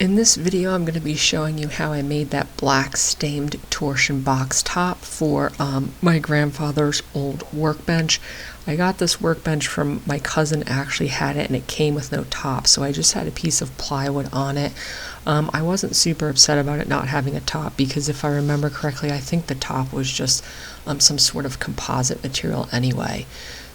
In this video, I'm going to be showing you how I made that black stained torsion box top for my grandfather's old workbench. I got this workbench from my cousin, actually had it, and it came with no top, so I just had a piece of plywood on it. I wasn't super upset about it not having a top because if I remember correctly, I think the top was just some sort of composite material anyway.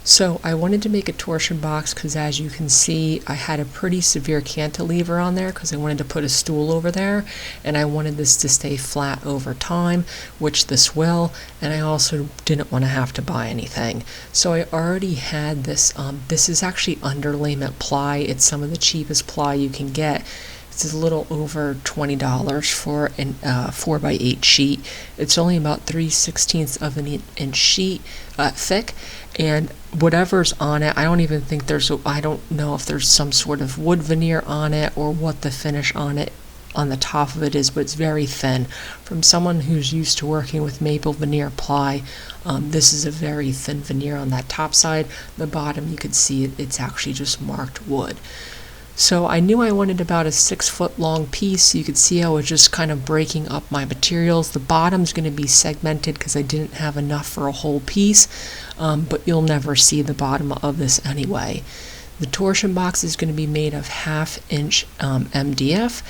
So I wanted to make a torsion box because, as you can see, I had a pretty severe cantilever on there because I wanted to put a stool over there, and I wanted this to stay flat over time, which this will, and I also didn't want to have to buy anything. So I already had this. This is actually underlayment ply. It's some of the cheapest ply you can get. It's a little over $20 for a 4x8 sheet. It's only about 3/16 of an inch sheet thick, and whatever's on it, I don't even think I don't know if there's some sort of wood veneer on it or what the finish on it on the top of it is, but it's very thin. From someone who's used to working with maple veneer ply, this is a very thin veneer on that top side. The bottom, you could see it's actually just marked wood. So I knew I wanted about a 6-foot long piece. You could see I was just kind of breaking up my materials. The bottom's going to be segmented because I didn't have enough for a whole piece, but you'll never see the bottom of this anyway. The torsion box is going to be made of 1/2 inch MDF.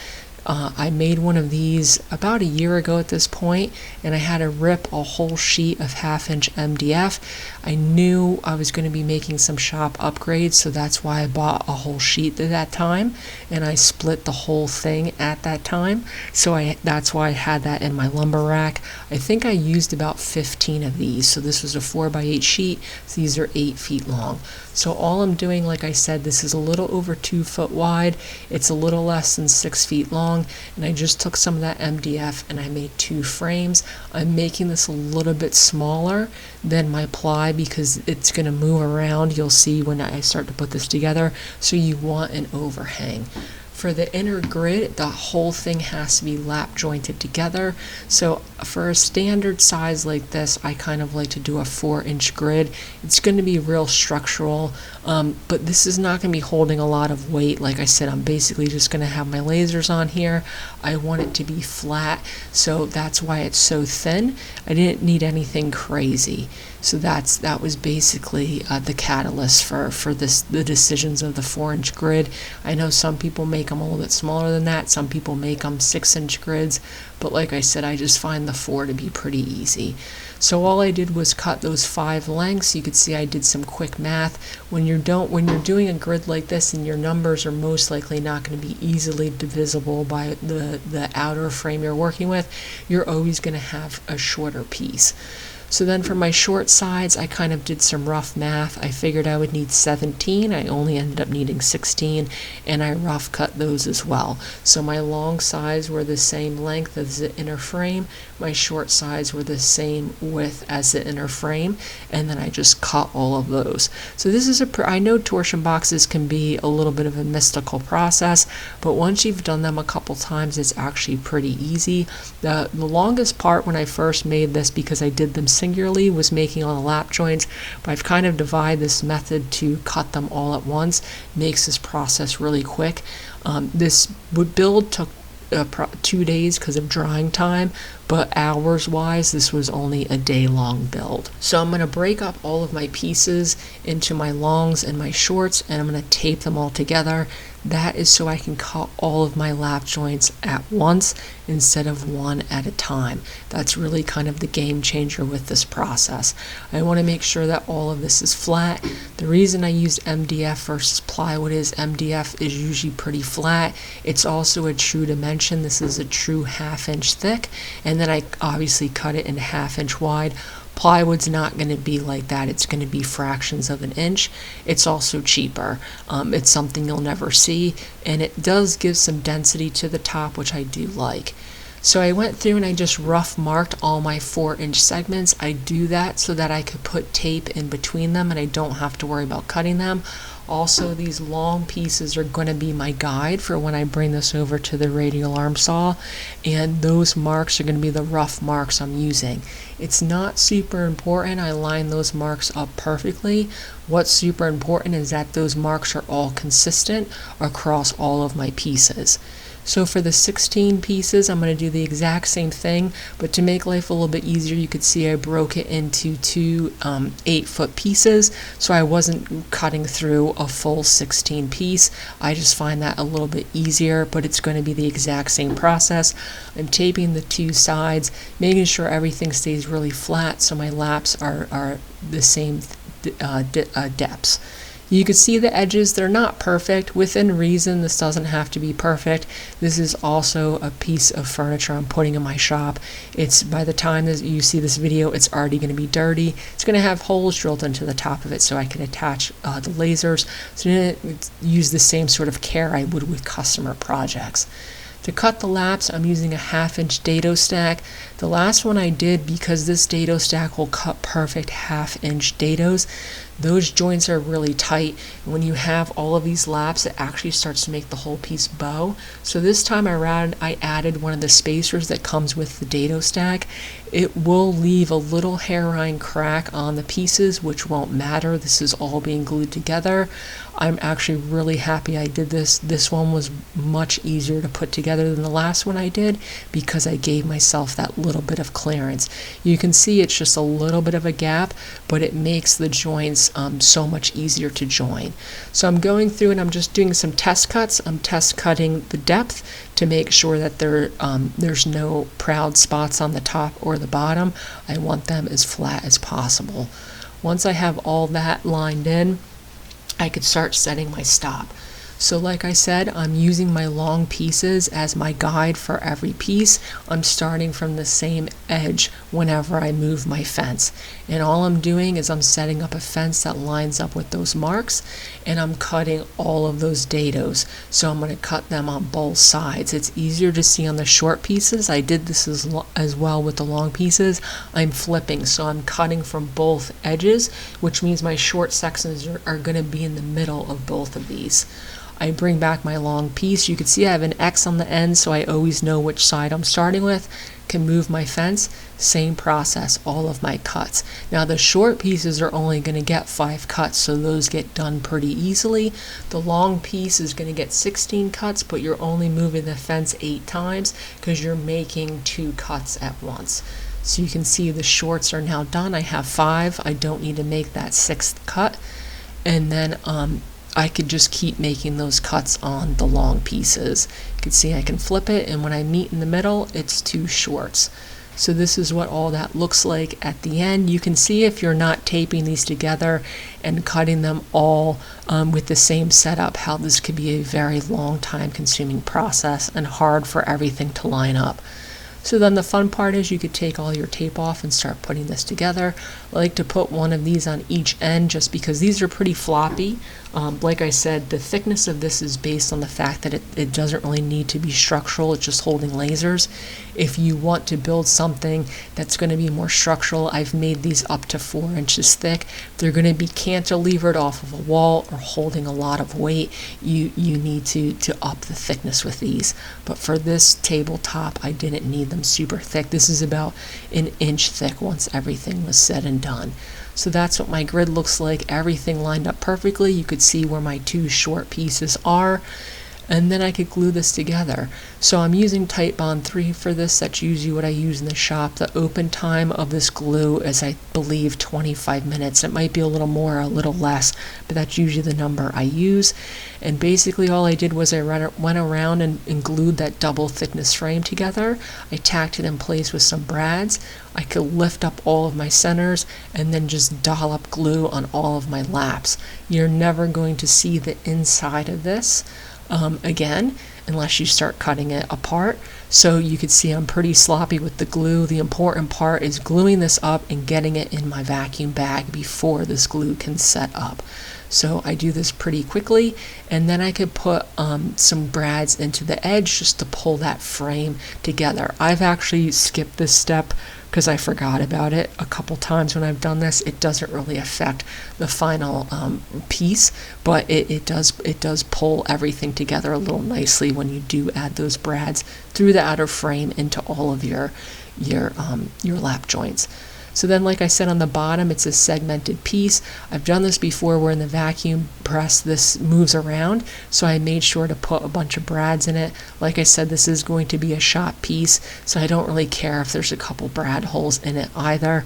I made one of these about a year ago at this point, and I had to rip a whole sheet of 1/2 inch MDF. I knew I was going to be making some shop upgrades, so that's why I bought a whole sheet at that time, and I split the whole thing at that time. So that's why I had that in my lumber rack. I think I used about 15 of these. So this was a 4x8 sheet. So these are 8 feet long. So all I'm doing, like I said, this is a little over 2 foot wide. It's a little less than 6 feet long, and I just took some of that MDF and I made 2 frames. I'm making this a little bit smaller than my ply because it's going to move around. You'll see when I start to put this together. So you want an overhang. For the inner grid, the whole thing has to be lap jointed together. So for a standard size like this, I kind of like to do a 4-inch grid. It's going to be real structural, but this is not going to be holding a lot of weight. Like I said, I'm basically just going to have my lasers on here. I want it to be flat, so that's why it's so thin. I didn't need anything crazy. So that was basically the catalyst for the decisions of the 4-inch grid. I know some people make them a little bit smaller than that. Some people make them 6-inch grids, but like I said, I just find the 4 to be pretty easy. So all I did was cut those 5 lengths. You could see I did some quick math. When you're doing a grid like this, and your numbers are most likely not going to be easily divisible by the outer frame you're working with, you're always going to have a shorter piece. So then for my short sides, I kind of did some rough math. I figured I would need 17. I only ended up needing 16, and I rough cut those as well. So my long sides were the same length as the inner frame. My short sides were the same width as the inner frame, and then I just cut all of those. So this is I know torsion boxes can be a little bit of a mystical process, but once you've done them a couple times, it's actually pretty easy. The longest part when I first made this, because I did them singularly, was making all the lap joints, but I've kind of divided this method to cut them all at once. Makes this process really quick. This build took 2 days because of drying time, but hours wise, this was only a day-long build. So I'm going to break up all of my pieces into my longs and my shorts, and I'm going to tape them all together. That is so I can cut all of my lap joints at once instead of one at a time. That's really kind of the game changer with this process. I want to make sure that all of this is flat. The reason I used MDF versus plywood is MDF is usually pretty flat. It's also a true dimension. This is a true 1/2 inch thick, and then I obviously cut it in 1/2 inch wide. Plywood's not going to be like that. It's going to be fractions of an inch. It's also cheaper. It's something you'll never see, and it does give some density to the top, which I do like. So I went through and I just rough marked all my 4-inch segments. I do that so that I could put tape in between them and I don't have to worry about cutting them. Also, these long pieces are going to be my guide for when I bring this over to the radial arm saw, and those marks are going to be the rough marks I'm using. It's not super important I line those marks up perfectly. What's super important is that those marks are all consistent across all of my pieces. So for the 16 pieces, I'm going to do the exact same thing, but to make life a little bit easier, you could see I broke it into two 8-foot pieces, so I wasn't cutting through a full 16 piece. I just find that a little bit easier, but it's going to be the exact same process. I'm taping the two sides, making sure everything stays really flat so my laps are the same depths. You can see the edges, they're not perfect. Within reason, this doesn't have to be perfect. This is also a piece of furniture I'm putting in my shop. It's, by the time that you see this video, it's already going to be dirty. It's going to have holes drilled into the top of it so I can attach the lasers. So I'm going to use the same sort of care I would with customer projects. To cut the laps, I'm using a 1/2-inch dado stack. The last one I did, because this dado stack will cut perfect 1/2-inch dados, those joints are really tight, and when you have all of these laps, it actually starts to make the whole piece bow. So this time around, I added one of the spacers that comes with the dado stack. It will leave a little hairline crack on the pieces, which won't matter. This is all being glued together. I'm actually really happy I did this. This one was much easier to put together than the last one I did because I gave myself that little bit of clearance. You can see it's just a little bit of a gap, but it makes the joints so much easier to join. So I'm going through and I'm just doing some test cuts. I'm test cutting the depth to make sure that there's no proud spots on the top or the bottom. I want them as flat as possible. Once I have all that lined in, I could start setting my stop. So like I said, I'm using my long pieces as my guide for every piece. I'm starting from the same edge whenever I move my fence. And all I'm doing is I'm setting up a fence that lines up with those marks, and I'm cutting all of those dados. So I'm going to cut them on both sides. It's easier to see on the short pieces. I did this as well with the long pieces. I'm flipping, so I'm cutting from both edges, which means my short sections are going to be in the middle of both of these. I bring back my long piece. You can see I have an X on the end, so I always know which side I'm starting with. Can move my fence, same process, all of my cuts. Now the short pieces are only going to get 5 cuts, so those get done pretty easily. The long piece is going to get 16 cuts, but you're only moving the fence 8 times because you're making 2 cuts at once. So you can see the shorts are now done. I have 5. I don't need to make that 6th cut. And then I could just keep making those cuts on the long pieces. You can see I can flip it, and when I meet in the middle, it's 2 shorts. So this is what all that looks like at the end. You can see if you're not taping these together and cutting them all with the same setup, how this could be a very long time consuming process and hard for everything to line up. So then the fun part is you could take all your tape off and start putting this together. I like to put one of these on each end just because these are pretty floppy. Like I said, the thickness of this is based on the fact that it doesn't really need to be structural, it's just holding lasers. If you want to build something that's going to be more structural, I've made these up to 4 inches thick. They're going to be cantilevered off of a wall or holding a lot of weight. You need to up the thickness with these. But for this tabletop, I didn't need them super thick. This is about 1 inch thick once everything was said and done. So that's what my grid looks like. Everything lined up perfectly. You could see where my 2 short pieces are, and then I could glue this together. So I'm using Titebond 3 for this. That's usually what I use in the shop. The open time of this glue is, I believe, 25 minutes. It might be a little more or a little less, but that's usually the number I use. And basically all I did was I went around and glued that double thickness frame together. I tacked it in place with some brads. I could lift up all of my centers and then just dollop glue on all of my laps. You're never going to see the inside of this again unless you start cutting it apart. So you can see I'm pretty sloppy with the glue. The important part is gluing this up and getting it in my vacuum bag before this glue can set up. So I do this pretty quickly, and then I could put some brads into the edge just to pull that frame together. I've actually skipped this step because I forgot about it a couple times when I've done this. It doesn't really affect the final piece, but it does pull everything together a little nicely when you do add those brads through the outer frame into all of your lap joints. So then, like I said, on the bottom, it's a segmented piece. I've done this before where in the vacuum press, this moves around. So I made sure to put a bunch of brads in it. Like I said, this is going to be a shop piece, so I don't really care if there's a couple brad holes in it either.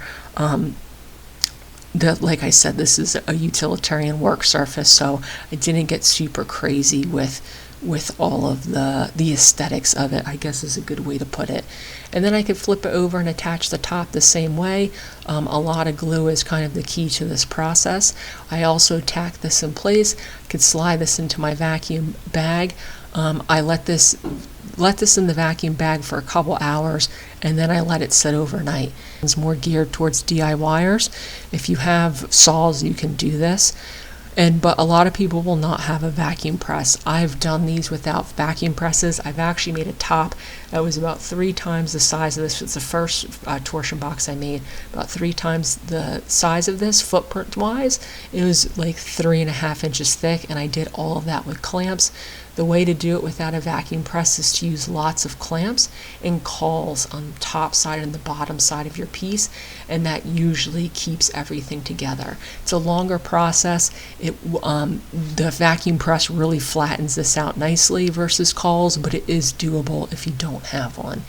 Like I said, this is a utilitarian work surface, so I didn't get super crazy with all of the aesthetics of it, I guess is a good way to put it. And then I could flip it over and attach the top the same way. A lot of glue is kind of the key to this process. I also tack this in place. I could slide this into my vacuum bag. I let this in the vacuum bag for a couple hours, and then I let it sit overnight. It's more geared towards DIYers. If you have saws, you can do this. But a lot of people will not have a vacuum press. I've done these without vacuum presses. I've actually made a top that was about 3 times the size of this. It's the first torsion box I made, about 3 times the size of this footprint wise. It was like 3.5 inches thick, and I did all of that with clamps. The way to do it without a vacuum press is to use lots of clamps and cawls on the top side and the bottom side of your piece, and that usually keeps everything together. It's a longer process. The vacuum press really flattens this out nicely versus cawls, but it is doable if you don't have one.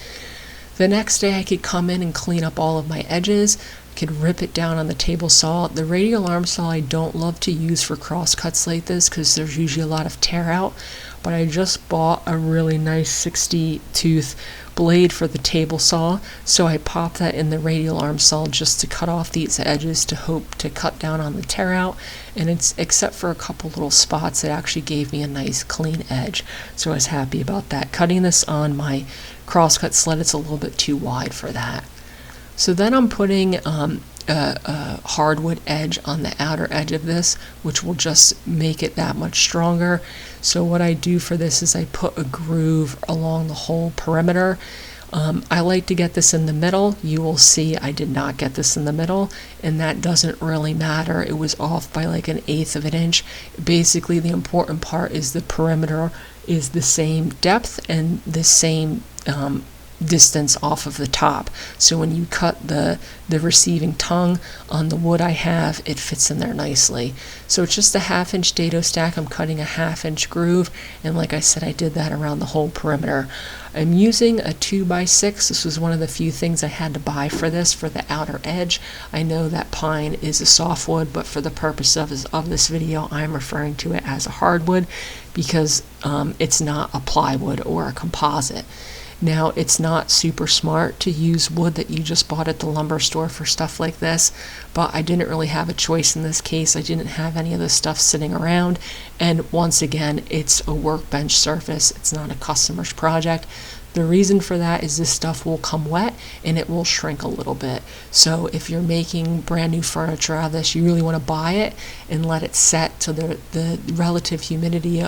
The next day I could come in and clean up all of my edges. I could rip it down on the table saw. The radial arm saw I don't love to use for cross cuts like this because there's usually a lot of tear out, but I just bought a really nice 60 tooth blade for the table saw, so I popped that in the radial arm saw just to cut off these edges to hope to cut down on the tear out, and it's except for a couple little spots, it actually gave me a nice clean edge, so I was happy about that. Cutting this on my crosscut sled, it's a little bit too wide for that. So then I'm putting a hardwood edge on the outer edge of this, which will just make it that much stronger. So what I do for this is I put a groove along the whole perimeter. I like to get this in the middle. You will see I did not get this in the middle, and that doesn't really matter. It was off by like 1/8 of an inch. Basically, the important part is the perimeter is the same depth and the same distance off of the top, so when you cut the receiving tongue on the wood I have, it fits in there nicely. So it's just a 1/2 inch dado stack. I'm cutting a 1/2 inch groove, and like I said, I did that around the whole perimeter. I'm using a 2x6. This was one of the few things I had to buy for this, for the outer edge. I know that pine is a softwood, but for the purpose of this video, I'm referring to it as a hardwood because it's not a plywood or a composite. Now, it's not super smart to use wood that you just bought at the lumber store for stuff like this, but I didn't really have a choice in this case. I didn't have any of this stuff sitting around, and once again, it's a workbench surface. It's not a customer's project. The reason for that is this stuff will come wet and it will shrink a little bit. So if you're making brand new furniture out of this, you really want to buy it and let it set so the relative humidity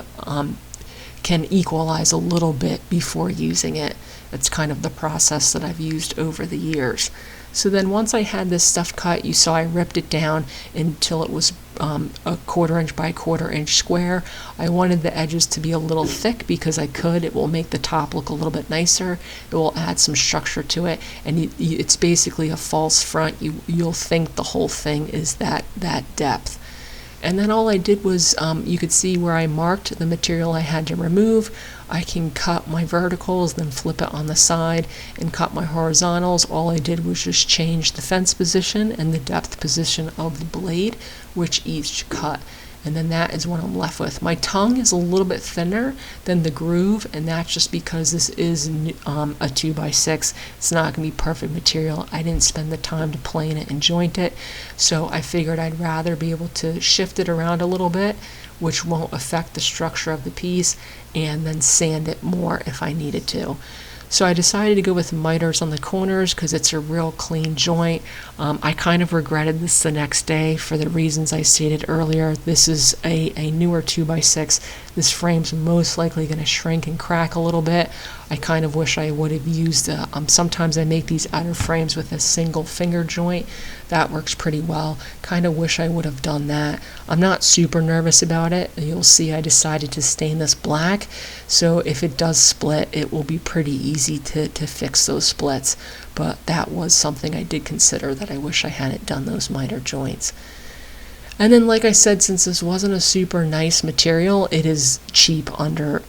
can equalize a little bit before using it. That's kind of the process that I've used over the years. So then once I had this stuff cut, you saw I ripped it down until it was a 1/4 inch by 1/4 inch square. I wanted the edges to be a little thick because I could. It will make the top look a little bit nicer. It will add some structure to it, and it's basically a false front. You'll think the whole thing is that depth. And then all I did was, you could see where I marked the material I had to remove. I can cut my verticals, then flip it on the side and cut my horizontals. All I did was just change the fence position and the depth position of the blade, which each cut. And then that is what I'm left with. My tongue is a little bit thinner than the groove, and that's just because this is a 2x6. It's not going to be perfect material. I didn't spend the time to plane it and joint it, so I figured I'd rather be able to shift it around a little bit, which won't affect the structure of the piece, and then sand it more if I needed to. So I decided to go with miters on the corners because it's a real clean joint. I kind of regretted this the next day for the reasons I stated earlier. This is a newer 2x6. This frame's most likely going to shrink and crack a little bit. I kind of wish I would have used, sometimes I make these outer frames with a single finger joint. That works pretty well. Kind of wish I would have done that. I'm not super nervous about it. You'll see I decided to stain this black, so if it does split, it will be pretty easy to fix those splits. But that was something I did consider, that I wish I hadn't done those minor joints. And then, like I said, since this wasn't a super nice material, it is cheap underlayment,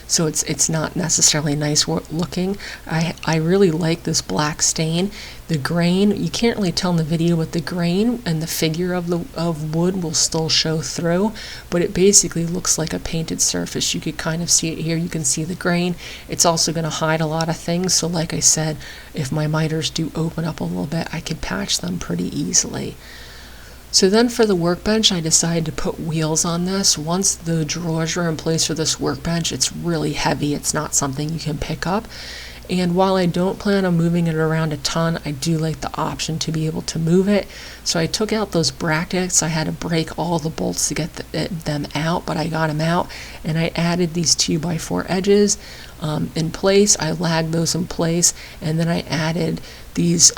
so it's not necessarily nice looking. I really like this black stain. The grain, you can't really tell in the video, but the grain and the figure of wood will still show through, but it basically looks like a painted surface. You could kind of see it here. You can see the grain. It's also going to hide a lot of things, so like I said, if my miters do open up a little bit, I could patch them pretty easily. So then for the workbench, I decided to put wheels on this. Once the drawers are in place for this workbench, it's really heavy. It's not something you can pick up. And while I don't plan on moving it around a ton, I do like the option to be able to move it. So I took out those brackets. I had to break all the bolts to get them out, but I got them out. And I added these 2x4 edges in place. I lagged those in place. And then I added these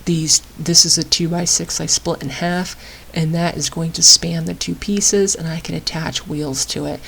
this is a 2x6 I split in half, and that is going to span the two pieces, and I can attach wheels to it.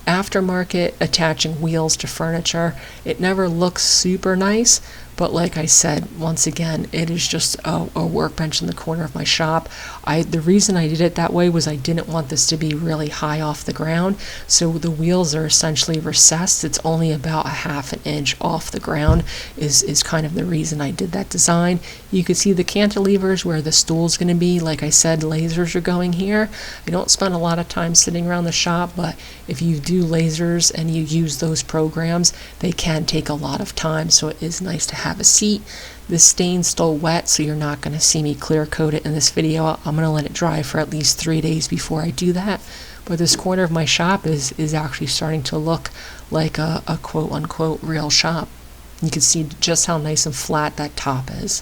Aftermarket attaching wheels to furniture, it never looks super nice, but like I said, once again, it is just a workbench in the corner of my shop. The reason I did it that way was I didn't want this to be really high off the ground, so the wheels are essentially recessed. It's only about a half an inch off the ground is kind of the reason I did that design. You can see the cantilevers where the stool's going to be. Like I said, lasers are going here. I don't spend a lot of time sitting around the shop, but if you do lasers and you use those programs, they can take a lot of time, so it is nice to have a seat. This stain's still wet, so you're not going to see me clear coat it in this video. I'm going to let it dry for at least 3 days before I do that. But this corner of my shop is actually starting to look like a quote-unquote real shop. You can see just how nice and flat that top is.